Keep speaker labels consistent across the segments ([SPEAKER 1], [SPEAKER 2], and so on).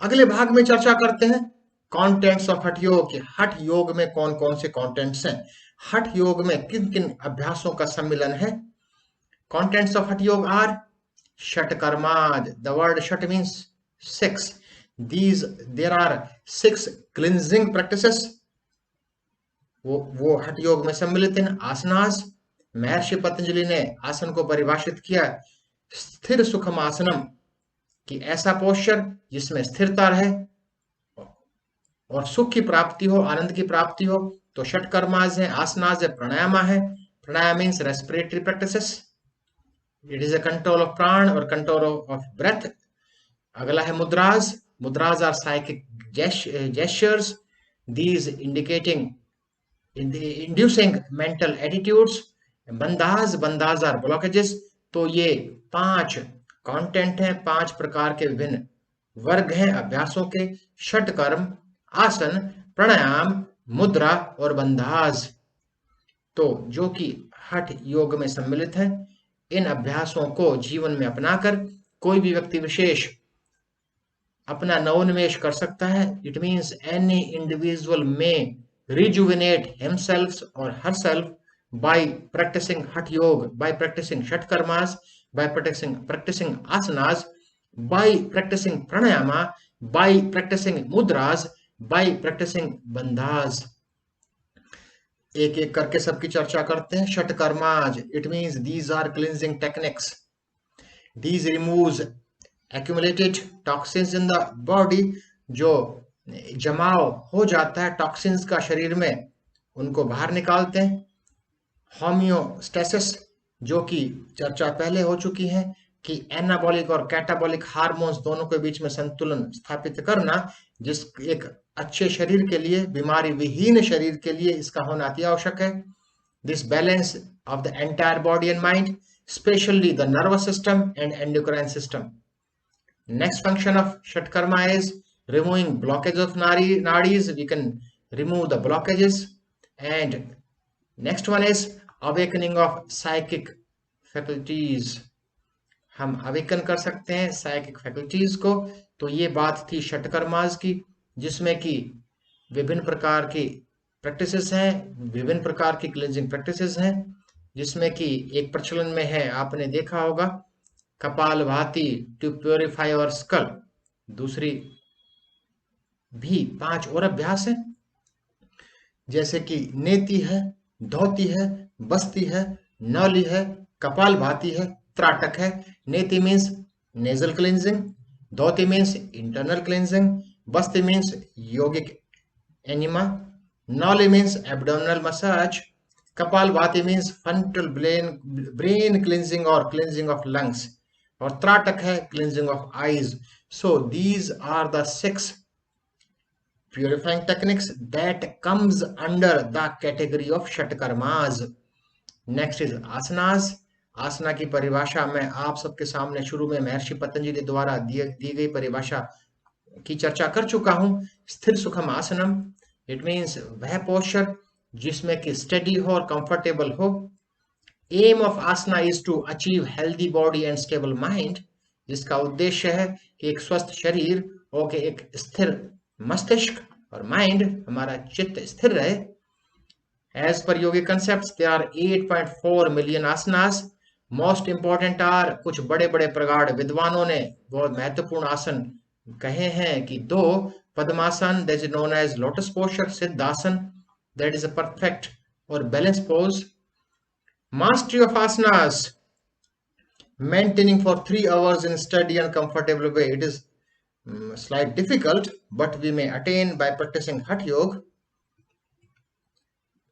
[SPEAKER 1] अगले भाग में चर्चा करते हैं कंटेंट्स ऑफ हठ योग। हठ योग में कौन कौन से कंटेंट्स हैं, हठ योग में किन किन अभ्यासों का सम्मिलन है। Contents of Hatha yoga are shatkarmas, the word shat means 6, these there are 6 cleansing practices, वो हठ योग में सम्मिलित हैं। आसनास, महर्षि पतंजलि ने आसन को परिभाषित किया स्थिर सुखम आसनम, कि ऐसा पोस्चर जिसमें स्थिरता रहे और सुख की प्राप्ति हो, आनंद की प्राप्ति हो। तो षटकर्माज है, आसनाज है, प्राणायामा है। Pranayama means respiratory practices, it is a control of prana और कंट्रोल ऑफ ब्रेथ। अगला है mudras, mudras are psychic gestures, these indicating inducing mental attitudes। Bandhas, bandhas are blockages। तो ये 5 कंटेंट हैं, 5 प्रकार के विभिन्न वर्ग हैं अभ्यासों के, षट कर्म, आसन, प्राणायाम, मुद्रा और बंधाज। तो जो कि हठ योग में सम्मिलित है। इन अभ्यासों को जीवन में अपनाकर कोई भी व्यक्ति विशेष अपना नवोन्मेष कर सकता है। इट मीन्स एनी इंडिविजुअल में rejuvenate himself or herself by practicing Hatha Yoga, by practicing Shatkarmas, by practicing asanas, by practicing pranayama, by practicing mudras, by practicing bandhas। एक एक करके सबकी चर्चा करते हैं। Shatkarmas, it means these are cleansing techniques, these removes accumulated toxins in the body, जो जमाव हो जाता है टॉक्सिन्स का शरीर में, उनको बाहर निकालते हैं। होम्योस्टेसिस, जो कि चर्चा पहले हो चुकी है कि एनाबॉलिक और कैटाबॉलिक हार्मोन्स दोनों के बीच में संतुलन स्थापित करना, जिस एक अच्छे शरीर के लिए, बीमारी विहीन शरीर के लिए इसका होना अति आवश्यक है। This balance of the entire body and mind, specially the nervous system and endocrine system. Next function of षटकर्मा is removing blockage of nadis, we can remove the blockages। And next one is awakening of psychic faculties, हम awaken कर सकते हैं psychic faculties को। तो ये बात थी षटकर्मास की, जिसमें कि विभिन्न प्रकार की प्रैक्टिसेस हैं, विभिन्न प्रकार की क्लींजिंग प्रैक्टिसेस हैं, जिसमें कि एक प्रचलन में है, आपने देखा होगा, kapalbhati to purify our skull. दूसरी भी 5 और अभ्यास है, जैसे कि नेति है, धोती है, बस्ती है, नौली है, कपालभाति है, त्राटक है। Neti means nasal cleansing, dhauti means internal cleansing, basti means yogic enema, nauli means abdominal massage, kapalbhati means frontal brain cleansing और क्लींजिंग ऑफ लंग्स, और त्राटक है cleansing of eyes. So these are the 6 purifying techniques that comes under the category of shatkarmas. Next is asanas. Asana की परिभाषा मैं आप सबके सामने शुरू में महर्षि पतंजलि द्वारा दी गई परिभाषा की चर्चा कर चुका हूं। स्थिर सुखम आसनम, इट मीन्स वह पोस्चर जिसमें कि स्टडी हो और कंफर्टेबल हो। Aim of asana is to achieve healthy body and stable mind, जिसका उद्देश्य है कि एक स्वस्थ शरीर और एक स्थिर मस्तिष्क और माइंड, हमारा चित्त स्थिर रहे। As per yogi concepts there are 8.4 million asanas. Most important are, कुछ बड़े बड़े प्रगाढ़ विद्वानों ने बहुत महत्वपूर्ण आसन कहे हैं कि 2 padmasana, that is known as lotus posture, siddhasana, that is a perfect और balance pose. Mastery of asanas, maintaining for 3 hours in steady and comfortable way, it is slight difficult, but we may attain by practicing Hatha Yoga।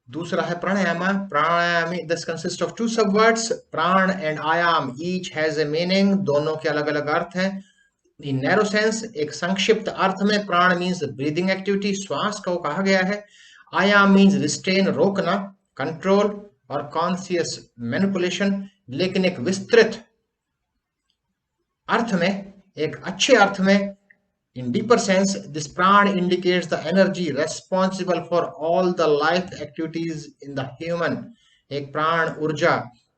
[SPEAKER 1] दूसरा है प्राणायाम। प्राणायाम, this consists of 2 subwords, प्राण and आयाम, each has a meaning, दोनों के अलग अलग अर्थ हैं। In narrow sense, एक संक्षिप्त अर्थ में प्राण means breathing activity, श्वास को कहा गया है। आयाम means restrain, रोकना, control और conscious manipulation। लेकिन एक विस्तृत अर्थ में, एक अच्छे अर्थ में, in deeper sense, this prana indicates the energy responsible for all the life activities in the human। एक प्राण ऊर्जा,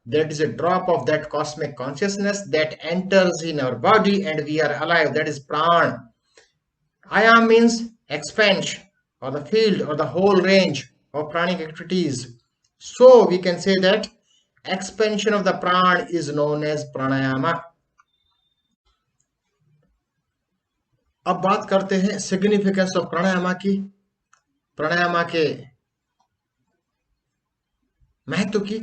[SPEAKER 1] that is a drop of that cosmic consciousness that enters in our body and we are alive, that is प्राण। Ayam means expansion or the field or the whole range of pranic activities. So we can say that expansion of the pran is known as pranayama. अब बात करते हैं significance of प्राणायामा की, प्राणायामा के महत्व की।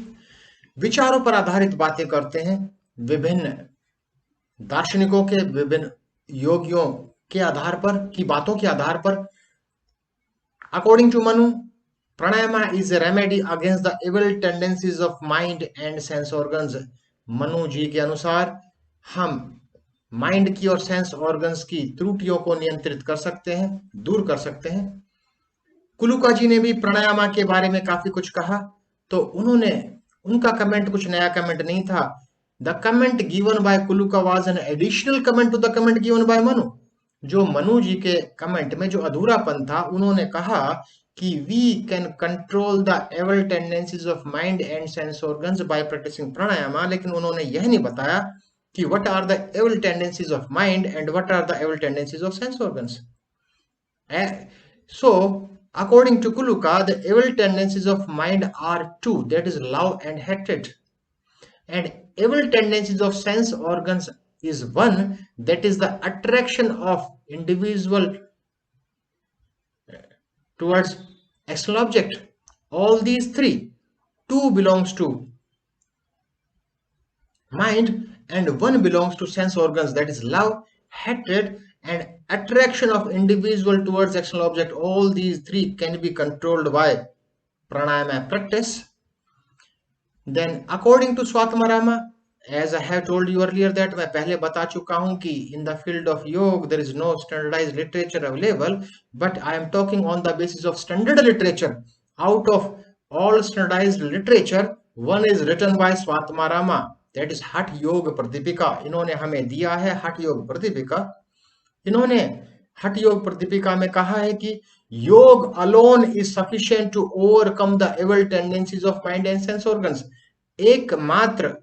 [SPEAKER 1] विचारों पर आधारित बातें करते हैं, विभिन्न दार्शनिकों के, विभिन्न योगियों के आधार पर, की बातों के आधार पर। According to Manu, pranayama is a remedy against the evil tendencies of mind and sense organs. Manu ji के अनुसार हम माइंड की और सेंस ऑर्गन्स की त्रुटियों को नियंत्रित कर सकते हैं, दूर कर सकते हैं। कुलुका जी ने भी प्राणायामा के बारे में काफी कुछ कहा, तो उन्होंने, उनका कमेंट कुछ नया कमेंट नहीं था। The comment given by Kulluka was an additional comment to the comment given by Manu. जो मनु जी के कमेंट में जो अधूरापन था, उन्होंने कहा कि we can control the evil tendencies of mind and sense organs by practising pranayama, लेकिन उन्होंने यह नहीं बताया कि what are the evil tendencies of mind and what are the evil tendencies of sense organs. So according to Kuluka, the evil tendencies of mind are two, that is love and hatred, and evil tendencies of sense organs is one, that is the attraction of individual towards external object. All these three, two belongs to mind and one belongs to sense organs, that is love, hatred and attraction of individual towards external object. All these three can be controlled by pranayama practice. Then according to Swatmarama, as I have told you earlier that मैं पहले बता चुका हूं कि in the field of yoga there is no standardized literature available, but I am talking on the basis of standard literature. Out of all standardized literature, one is written by Swatmarama, that is हठ योग प्रदीपिका। इन्होंने हमें दिया है हठ योग प्रदीपिका। इन्होंने हठ योग प्रदीपिका में कहा है कि yoga alone is sufficient to overcome the evil tendencies of mind and sense organs. एकमात्र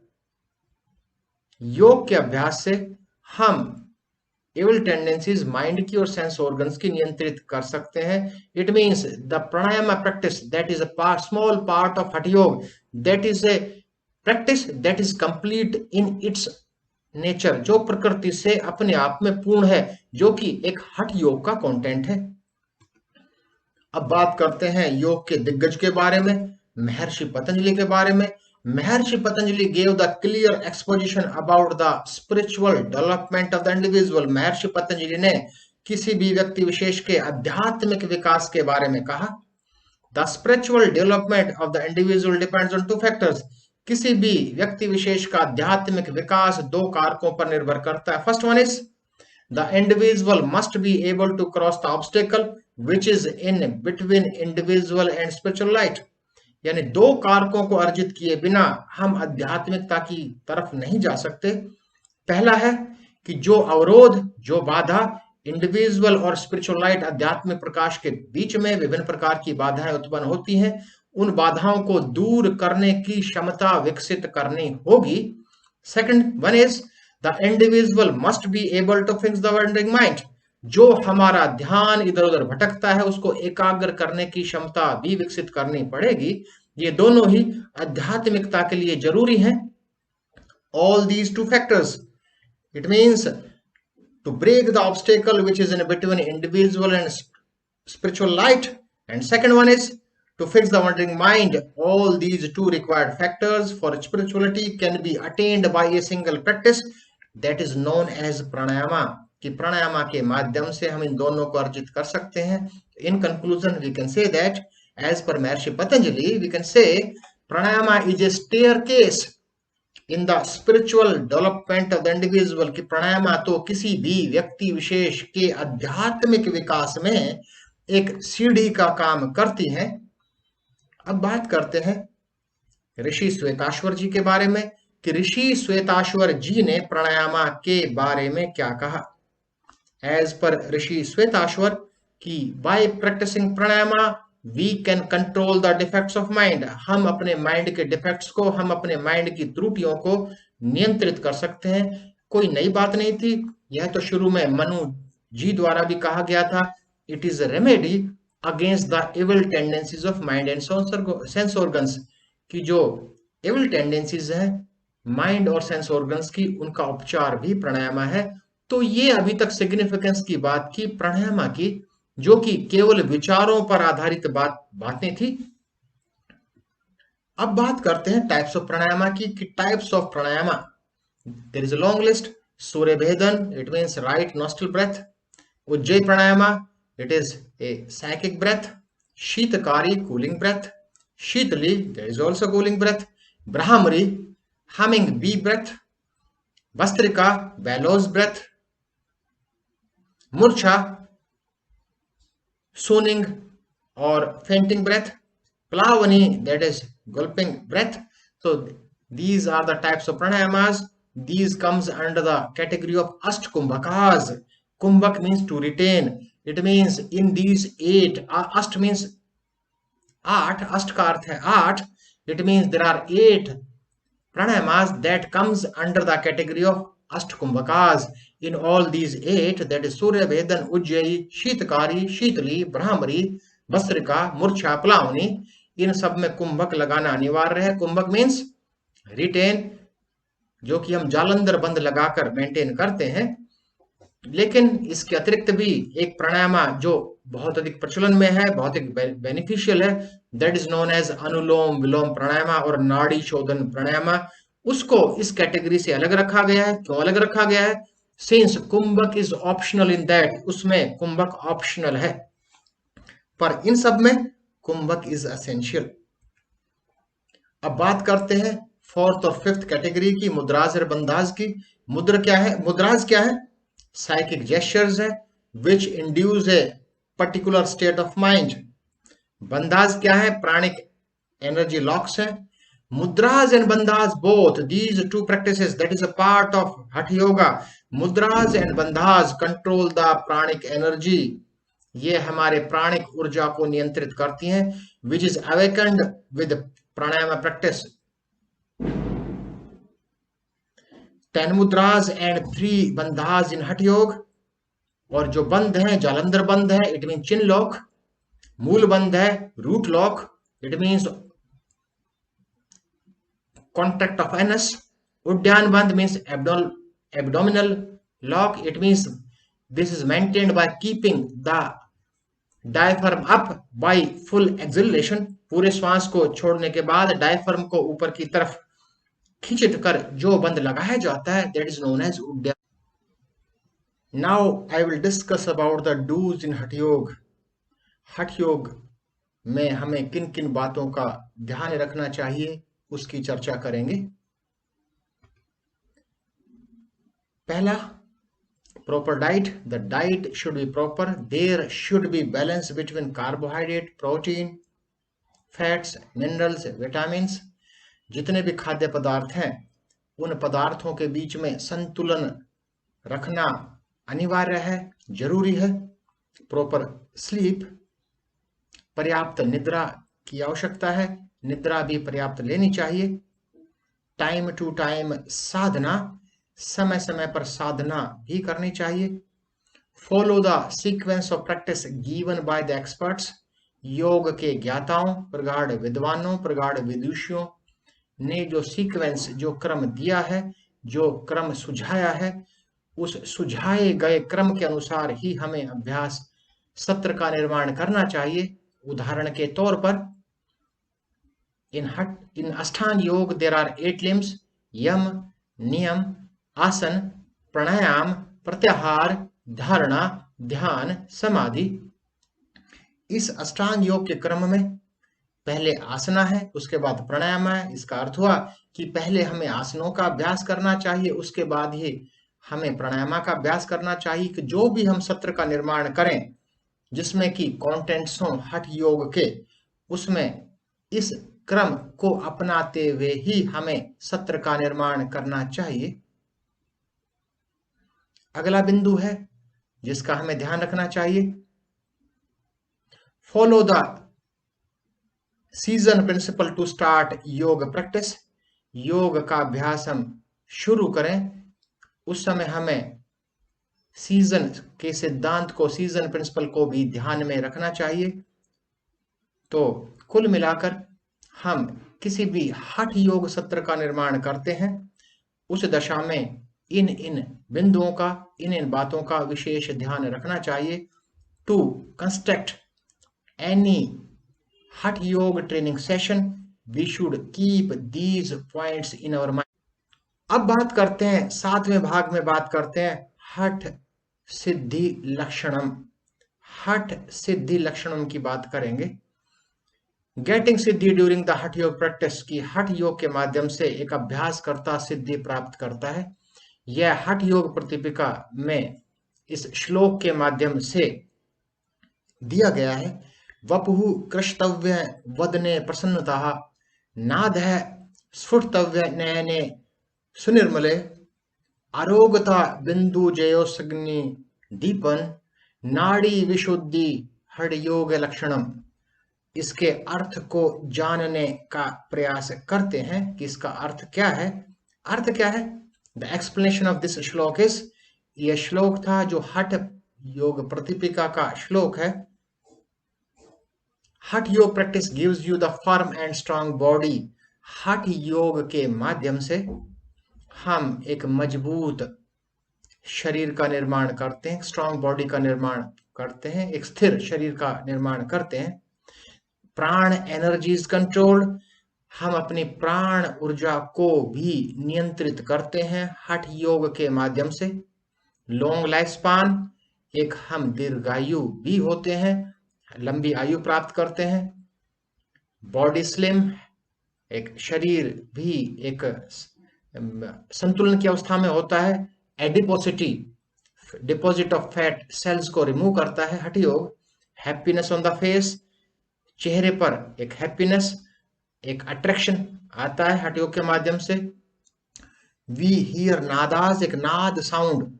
[SPEAKER 1] योग के अभ्यास से हम एविल टेंडेंसीज माइंड की और सेंस ऑर्गन्स की नियंत्रित कर सकते हैं। It means the pranayama practice that is a small part of Hatha योग, that is a practice that is complete in its nature, जो प्रकृति से अपने आप में पूर्ण है, जो कि एक हठ योग का कंटेंट है। अब बात करते हैं योग के दिग्गज के बारे में, महर्षि पतंजलि के बारे में। महर्षि Patanjali gave the clear exposition about the spiritual development of the individual. महर्षि पतंजलि ने किसी भी व्यक्ति विशेष के आध्यात्मिक विकास के बारे में कहा। The spiritual development of the individual depends on two factors. किसी भी व्यक्ति विशेष का आध्यात्मिक विकास दो कारकों पर निर्भर करता है। First one is the individual must be able to cross the obstacle which is in between individual and spiritual light. यानी दो कारकों को अर्जित किए बिना हम आध्यात्मिकता की तरफ नहीं जा सकते। पहला है कि जो अवरोध, जो बाधा इंडिविजुअल और स्पिरिचुअल लाइट आध्यात्मिक प्रकाश के बीच में विभिन्न प्रकार की बाधाएं उत्पन्न होती हैं, उन बाधाओं को दूर करने की क्षमता विकसित करनी होगी। Second one is the individual must be able to fix the wandering mind. जो हमारा ध्यान इधर उधर भटकता है उसको एकाग्र करने की क्षमता भी विकसित करनी पड़ेगी। ये दोनों ही आध्यात्मिकता के लिए जरूरी हैं। All these two factors, it means to break the obstacle which is in between individual and spiritual light, and second one is to fix the wandering mind. All these two required factors for spirituality can be attained by a single practice that is known as pranayama. कि प्राणायामा के माध्यम से हम इन दोनों को अर्जित कर सकते हैं। In conclusion, we can say that as per Maharishi Patanjali, we can say pranayama is a staircase in the spiritual development of the individual. कि प्राणायामा तो किसी भी व्यक्ति विशेष के आध्यात्मिक विकास में एक सीढ़ी का काम करती है। अब बात करते हैं ऋषि श्वेताश्वर जी के बारे में कि ऋषि श्वेताश्वर जी ने प्राणायामा के बारे में क्या कहा। एज पर ऋषि श्वेताश्वर कि by practising pranayama we can control the defects of mind. हम अपने माइंड के डिफेक्ट्स को, हम अपने माइंड की त्रुटियों को नियंत्रित कर सकते हैं। कोई नई बात नहीं थी, यह तो शुरू में मनु जी द्वारा भी कहा गया था, it is remedy against the evil tendencies of mind and sense organs, की जो एविल टेंडेंसीज है माइंड और सेंस ऑर्गन्स की, उनका उपचार भी प्राणायाम है। तो ये अभी तक सिग्निफिकेंस की बात की प्राणायाम की, जो कि केवल विचारों पर आधारित बातें थी। अब बात करते हैं टाइप्स ऑफ प्राणायाम की types of pranayama, there is a long list. Surya bhedan, it means right nostril breath. Ujjayi pranayama, it is a psychic breath. Sheetkari, cooling breath. Sheetali, there is also cooling breath. Bhramari, humming bee breath. Bhastrika, bellows breath. Murchha, swooning or fainting breath. Plavani, that is gulping breath. So these are the types of pranayamas. These comes under the category of Ashtkumbhakas. Kumbhak means to retain. It means in these 8, Asht means 8, Asht का अर्थ है 8. It means there are 8 pranayamas that comes under the category of Ashtkumbhakas. In all these 8, that is Surya Vedan, Ujjayi, Sheetakari, Sheetali, Brahmari, Basrika, Murcha, Plavani, इन सब में कुंभक लगाना अनिवार्य है। कुंभक means retain, जो कि हम जालंधर बंद लगाकर मेंटेन करते हैं। लेकिन इसके अतिरिक्त भी एक प्राणायाम जो बहुत अधिक प्रचलन में है, बहुत एक बेनिफिशियल है, दैट इज नोन एज अनुलोम विलोम प्राणायाम और नाड़ी शोधन प्राणायाम। उसको इस कैटेगरी से अलग रखा गया है। क्यों अलग रखा गया है? Since kumbhak is optional in that, उसमें कुंभक ऑप्शनल है, पर इन सब में कुंभक इज एसेंशियल। अब बात करते हैं फोर्थ और फिफ्थ कैटेगरी की, मुद्राज और बंधाज की। मुद्रा क्या है? मुद्राज क्या है? साइकिक जेस्चर्स है which induce a particular state of mind. Bandhas क्या है? प्राणिक एनर्जी लॉक्स है। Mudras and bandhas, both these two practices, that is a part of Hatha Yoga. Mudras and bandhas control the pranic energy. ये हमारे प्राणिक ऊर्जा को नियंत्रित करती हैं, which is awakened with pranayama practice. 10 mudras and 3 bandhas in Hatha Yoga. और जो बंध है, जालंधर बंध है, it mean chin lock. Mula Bandha है, root lock, it means contract of anus. Uddyan Bandh means abdominal lock. It means this is maintained by keeping the diaphragm up by full exhalation. पूरे श्वास को छोड़ने के बाद डायफ्राम को ऊपर की तरफ खींच कर जो बंद लगाया जाता है, that is known as उद्यान। Now I will discuss about the do's in Hatha Yoga. हठ योग में हमें किन किन बातों का ध्यान रखना चाहिए, उसकी चर्चा करेंगे। पहला, proper diet. The diet should be proper. There should be balance between carbohydrate, protein, fats, minerals, vitamins. जितने भी खाद्य पदार्थ हैं, उन पदार्थों के बीच में संतुलन रखना अनिवार्य है, जरूरी है। प्रॉपर स्लीप, पर्याप्त निद्रा की आवश्यकता है, निद्रा भी पर्याप्त लेनी चाहिए। टाइम टू टाइम साधना, समय समय पर साधना भी करनी चाहिए। Follow the sequence of practice given by the experts. योग के ज्ञाताओं, प्रगाढ़ विद्वानों, प्रगाढ़ विदुषियों ने जो सीक्वेंस, जो क्रम दिया है, जो क्रम सुझाया है, उस सुझाए गए क्रम के अनुसार ही हमें अभ्यास सत्र का निर्माण करना चाहिए। उदाहरण के तौर पर in Ashtanga Yoga there are 8 limbs: यम, नियम, आसन, प्राणायाम, प्रत्याहार, धारणा, ध्यान, समाधि। इस अष्टांग योग के क्रम में पहले आसना है, उसके बाद प्राणायाम है। इसका अर्थ हुआ कि पहले हमें आसनों का अभ्यास करना चाहिए, उसके बाद ही हमें प्राणायाम का अभ्यास करना चाहिए। कि जो भी हम सत्र का निर्माण करें जिसमें कि कंटेंट्स हों हठ योग के, उसमें इस क्रम को अपनाते हुए ही हमें सत्र का निर्माण करना चाहिए। अगला बिंदु है जिसका हमें ध्यान रखना चाहिए, follow the season principle to start yoga practice. Yoga का अभ्यास हम शुरू करें, उस समय हमें सीजन के सिद्धांत को, सीजन प्रिंसिपल को भी ध्यान में रखना चाहिए। तो कुल मिलाकर हम किसी भी हठ योग सत्र का निर्माण करते हैं, उस दशा में इन इन बिंदुओं का, इन इन बातों का विशेष ध्यान रखना चाहिए to construct any hatha yoga training session. We should keep these points in our mind. अब बात करते हैं, 7वें भाग में बात करते हैं हठ सिद्धि लक्षणम। हठ सिद्धि लक्षणम की बात करेंगे। गेटिंग सिद्धि ड्यूरिंग द हठ योग प्रैक्टिस, की हठ योग के माध्यम से एक अभ्यासकर्ता सिद्धि प्राप्त करता है। यह हठ योग प्रतिपिका में इस श्लोक के माध्यम से दिया गया है। वपुः कृष्तव्य वदने प्रसन्नता, नादः स्फुटतव्य नयने सुनिर्मले, आरोगता बिंदु जयोसग्नि दीपन, नाड़ी विशुद्धि हठ योग लक्षणम। इसके अर्थ को जानने का प्रयास करते हैं कि इसका अर्थ क्या है। अर्थ क्या है? द एक्सप्लेनेशन ऑफ दिस श्लोक इज, यह श्लोक था जो हठ योग प्रतिपिका का श्लोक है। हठ योग practice gives you the firm and strong body. हठ योग के माध्यम से हम एक मजबूत शरीर का निर्माण करते हैं, स्ट्रांग बॉडी का निर्माण करते हैं, एक स्थिर शरीर का निर्माण करते हैं। प्राण एनर्जीज कंट्रोल, हम अपनी प्राण ऊर्जा को भी नियंत्रित करते हैं हठ योग के माध्यम से। लॉन्ग लाइफ स्पान, एक हम दीर्घायु भी होते हैं, लंबी आयु प्राप्त करते हैं। बॉडी स्लिम, एक शरीर भी एक संतुलन की अवस्था में होता है। एडिपोसिटी, डिपॉजिट ऑफ फैट सेल्स को रिमूव करता है हठ योग। हैप्पीनेस ऑन द फेस, चेहरे पर एक हैप्पीनेस, एक अट्रैक्शन आता है हठ योग के माध्यम से। वी हियर नादास, एक नाद साउंड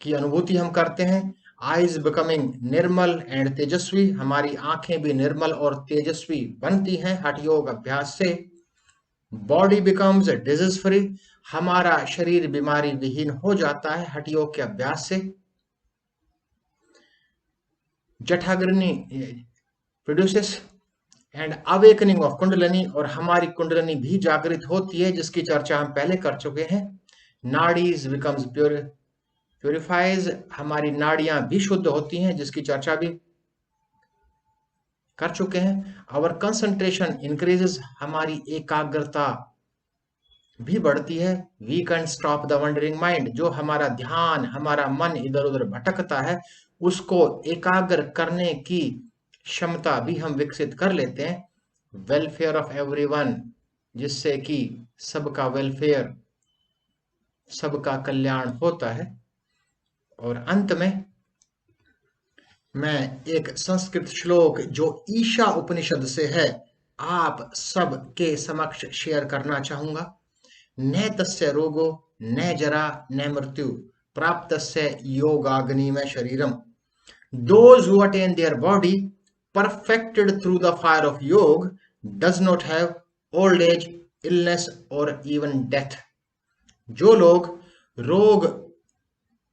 [SPEAKER 1] की अनुभूति हम करते हैं। आईज बिकमिंग निर्मल एंड तेजस्वी, हमारी आंखें भी निर्मल और तेजस्वी बनती हैं हठ योग अभ्यास से। बॉडी बिकम्स डिजीज फ्री, हमारा शरीर बीमारी विहीन हो जाता है हठ योग के अभ्यास से। Jatharagni produces and awakening of kundalini, और हमारी कुंडलिनी भी जागृत होती है, जिसकी चर्चा हम पहले कर चुके हैं। नाड़ीज बिकम्स प्योरिफाइज, हमारी नाड़ियां भी शुद्ध होती हैं, जिसकी चर्चा भी कर चुके हैं। आवर कंसंट्रेशन इंक्रीजेस, हमारी एकाग्रता भी बढ़ती है। We can stop the wandering mind, जो हमारा ध्यान, हमारा मन इधर उधर भटकता है, उसको एकाग्र करने की क्षमता भी हम विकसित कर लेते हैं। वेलफेयर ऑफ एवरीवन, जिससे कि सबका वेलफेयर, सबका कल्याण होता है। और अंत में मैं एक संस्कृत श्लोक जो ईशा उपनिषद से है, आप सब के समक्ष शेयर करना चाहूंगा। न तस्य रोगो न जरा न मृत्यु, प्राप्तस्य योगाग्नि में शरीरम। Those who attain their body perfected through the fire of yoga does not have old age, illness or even death. जो लोग रोग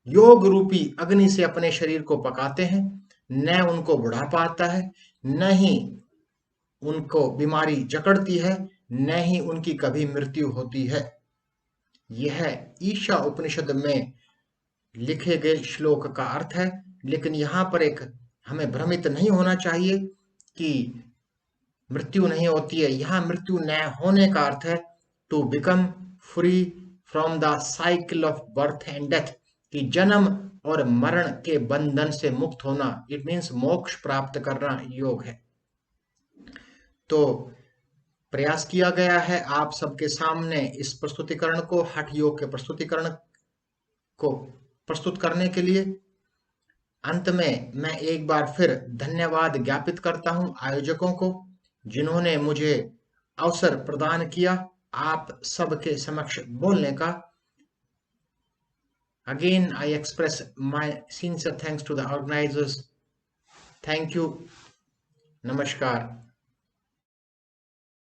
[SPEAKER 1] योग रूपी अग्नि से अपने शरीर को पकाते हैं, न उनको बुढ़ापा आता है, न ही उनको बीमारी जकड़ती है, न ही उनकी कभी मृत्यु होती है। यह ईशा उपनिषद में लिखे गए श्लोक का अर्थ है। लेकिन यहाँ पर एक हमें भ्रमित नहीं होना चाहिए कि मृत्यु नहीं होती है। यहाँ मृत्यु न होने का अर्थ है to become free from the cycle of birth and death, कि जन्म और मरण के बंधन से मुक्त होना। इट मीन्स मोक्ष प्राप्त करना योग है। तो प्रयास किया गया है आप सबके सामने इस प्रस्तुतिकरण को, हठ योग के प्रस्तुतिकरण को प्रस्तुत करने के लिए। अंत में मैं एक बार फिर धन्यवाद ज्ञापित करता हूं आयोजकों को, जिन्होंने मुझे अवसर प्रदान किया आप सबके समक्ष बोलने का। Again I express my sincere thanks to the organisers. Thank you. नमस्कार।